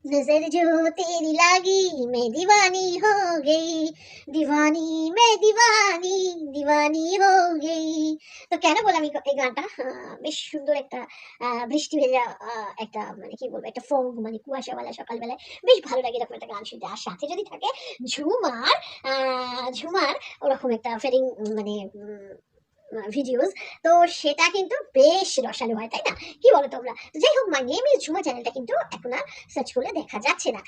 नजर जो तेरी लागी मैं दीवानी हो गई, दीवानी मैं दीवानी दीवानी हो गई। তো কেন বললাম এই গানটা, বেশ সুন্দর একটা বৃষ্টি ভেজা একটা মানে কি বলবো একটা ফগ মানে কুয়াশাওয়ালা সকালবেলায় বেশ ভালো লাগে এরকম একটা গান শুনতে। আর সাথে যদি থাকে ঝুমার ঝুমার ওরকম একটা ফেরিং মানে ভিডিওস, তো সেটা কিন্তু বেশ রসালো হয়, তাই না? কি বলো তোমরা? তো যাই হোক, মাই নেম ইজ ঝুমা চ্যানেলটা কিন্তু এখন আর সার্চ করলে দেখা যাচ্ছে না।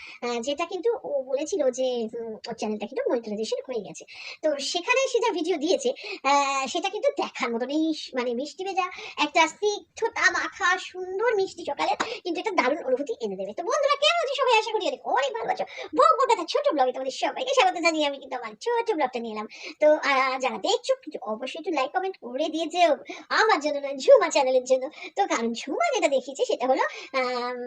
যেটা কিন্তু ও বলেছিল যে ওর চ্যানেলটা কিন্তু মনিটাইজেশন হয়ে গেছে। তো সেখানে সে যা ভিডিও দিয়েছে সেটা কিন্তু দেখার মতন। এই মানে মিষ্টি ভেজা একটা স্নিগ্ধতা মাখা সুন্দর মিষ্টি সকালে কিন্তু একটা দারুণ অনুভূতি এনে দেবে। তো বন্ধুরা, কেমন আছো সবাই? আশা করি অনেক অনেক ভালো আছো। বঙ্গ কথা ছোট ব্লগে তোমাদের সবাইকে স্বাগত জানিয়ে আমি কিন্তু আমার ছোট ব্লগটা নিয়ে এলাম। তো যারা দেখছো কিন্তু অবশ্যই একটু লাইক কমেন্ট করে দিয়েছে আমার জন্য না, ঝুমা চ্যানেলের জন্য। তো কারণ ঝুমা যেটা দেখিয়েছে সেটা হলো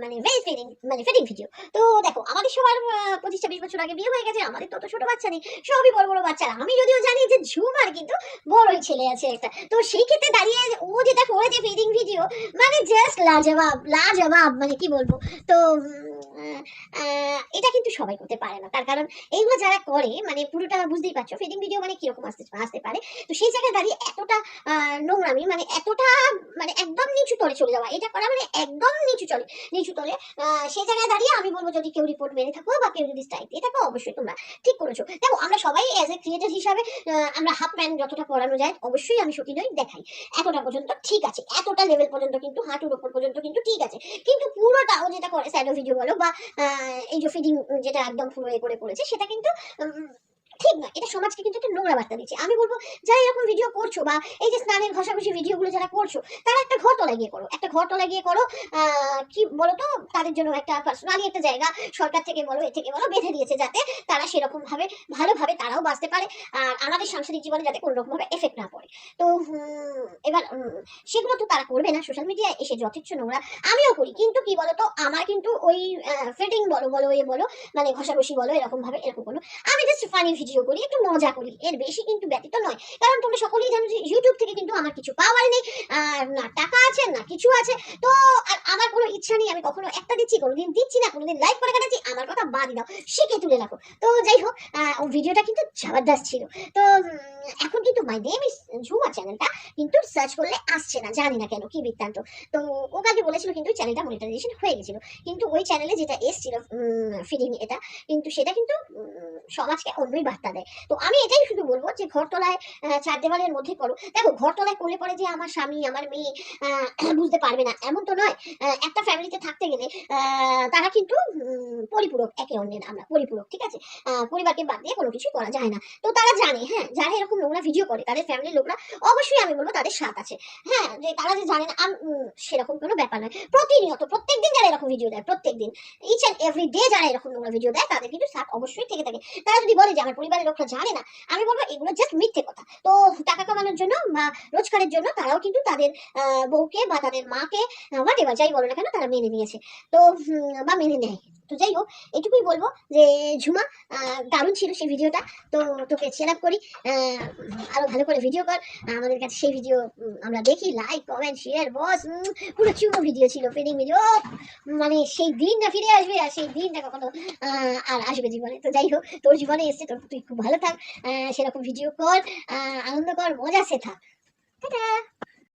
মানে ভেরি ফিডিং মানে ফিডিং ভিডিও। তো দেখো, আমাদের সবার 25-26 বছর আগে বিয়ে হয়ে গেছে, আমাদের তত ছোট বাচ্চা নেই, সবই বড় বড় বাচ্চারা। আমি যদিও জানি যে ঝুমার কিন্তু বড়ই ছেলে আছে একটা, তো সেই ক্ষেত্রে দাঁড়িয়ে ও যেটা করেছে ফিডিং ভিডিও, মানে জাস্ট লাজবাব লাজবাব, মানে কি বলবো। তো এটা কিন্তু সবাই করতে পারে না, তার কারণ এইগুলো যারা করে মানে পুরোটা বুঝতেই পারছো ফিডিং ভিডিও মানে কিরকম আসতে পারে। তো সেই জায়গায় দাঁড়িয়ে এতটা নোংরামি, মানে এতটা মানে একদম নিচু তলে চলে যাওয়া, এটা করা মানে একদম নিচু তলে সেই জায়গায় দাঁড়িয়ে আমি বলবো, যদি কেউ রিপোর্ট মেরে থাকো বা কেউ যদি স্ট্রাইক দিয়ে থাকো, অবশ্যই তোমরা ঠিক করেছো। দেখো, আমরা সবাই এজ এ ক্রিয়েটর হিসাবে আমরা হাফ প্যান্ট যতটা পরানো যায়, অবশ্যই আমি সতী নই দেখাই, এতটা পর্যন্ত ঠিক আছে, এতটা লেভেল পর্যন্ত কিন্তু হাঁটুর ওপর পর্যন্ত কিন্তু ঠিক আছে। কিন্তু পুরোটাও যেটা করে স্যাডো ভিডিও বলো বা এই যে ফিডিং যেটা একদম পুরো এ করে করেছে, সেটা কিন্তু ঠিক না। এটা সমাজকে কিন্তু একটা নোংরা বার্তা দিচ্ছে। আমি বলবো, যারা এরকম ভিডিও করছো বা এই যে স্নানের ঘষাঘষি ভিডিওগুলো যারা করছো, তারা একটা ঘর তলায় গিয়ে করো, একটা ঘর তলায় গিয়ে করো। কি বলতো, তাদের জন্য একটা পার্সোনালি একটা জায়গা সরকার থেকে বলো এ থেকে বলো বেঁধে দিয়েছে, যাতে তারা সেরকম ভাবে ভালোভাবে তারাও বাঁচতে পারে, আর আমাদের সাংসারিক জীবনে যাতে কোনো রকম ভাবে এফেক্ট না পড়ে। তো এবার সেগুলো তো তারা করবে না, সোশ্যাল মিডিয়ায় এসে যথেচ্ছ নোংরা আমিও করি। কিন্তু কি বলতো, আমার কিন্তু ওই ফিটিং বলো বলো এ বলো মানে ঘষাঘষি বলো এরকম ভাবে এরকম বলো, আমি জাস্ট ফানি ভিডিও করি, একটু মজা করি, এর বেশি কিন্তু ব্যতীত নয়। কারণ তোমরা সকলেই জানো যে ইউটিউব থেকে কিন্তু আমার কিছু পাওয়ার নেই, আর না টাকা আছে না কিছু আছে। তো আর আমার কোনো ইচ্ছা নেই, আমি কখনো একটা দিচ্ছি কোনোদিন দিচ্ছি না, কোনোদিন লাইক করে কাটাচ্ছি, আমার কথা বাদ দাও, শিখে তুলে রাখো। তো যাই হোক, ও ভিডিওটা কিন্তু জবরদস্ত ছিল। তো এখন কিন্তু মাই নেম ইজ ঝুমা চ্যানেলটা কিন্তু সার্চ করলে আসছে না, জানি না কেন, কি বৃত্তান্ত। তো ও কালকে বলেছিল কিন্তু চ্যানেলটা মনিটাইজেশন হয়ে গেছিল, কিন্তু ওই চ্যানেলে যেটা এসেছিল ফিডিং এটা, কিন্তু সেটা কিন্তু সমাজকে অন্যই বার্তা দেয়। তো আমি এটাই শুধু বলবো যে ঘরতলায় চার দেওয়ালের মধ্যে করো। দেখো, ঘরতলায় করলে পরে যে আমার স্বামী আমার মেয়ে বুঝতে পারবে না এমন তো নয়। একটা ফ্যামিলিতে থাকতে গেলে তারা কিন্তু পরিপূরক, একে অন্যের আমরা পরিপূরক, ঠিক আছে? পরিবারকে বাদ দিয়ে কোনো কিছু করা যায় না। তো তারা জানে, হ্যাঁ, যারা এরকম নোংরা ভিডিও করে তাদের ফ্যামিলির লোকরা অবশ্যই আমি বলবো তাদের সাথ আছে। হ্যাঁ, যে তারা যে জানে না সেরকম কোনো ব্যাপার নয়। প্রতিনিয়ত প্রত্যেকদিন যারা এরকম ভিডিও দেয়, প্রত্যেকদিন ইচ অ্যান্ড এভরি ডে যারা এরকম নোংরা ভিডিও দেয়, তাদের কিন্তু সাথ অবশ্যই থেকে থাকে। তারা যদি বলে যে আমার পরিবারের লোকরা জানে না, আমি বলবো এগুলো জাস্ট মিথ্যে কথা। তো টাকা কামানোর জন্য বা রোজগারের জন্য তারাও কিন্তু তাদের বউকে বা তাদের মাকে হোয়াট এভার যাই বলো না কেন, তারা মেনে নিয়েছে। তো বা মেনে নেয়। তো যাই হোক, এটুকুই বলবো যে ঝুমা, দারুণ ছিল সেই ভিডিওটা। তো তোকে চেলাপ করি, আরো ভালো করে ভিডিও কর, আমাদের কাছে সেই ভিডিও আমরা দেখি, লাইক কমেন্ট শেয়ার বস। পুরো চুমো ভিডিও ছিল, ফিডিং ভিডিও, মানে সেই দিনটা ফিরে আসবে, আর সেই দিনটা কখনো আর আসবে জীবনে। তো যাই হোক, তোর জীবনে এসছে, তোর তুই খুব ভালো থাক, সেরকম ভিডিও কর, আনন্দ কর, মজা সে থাক। টাটা।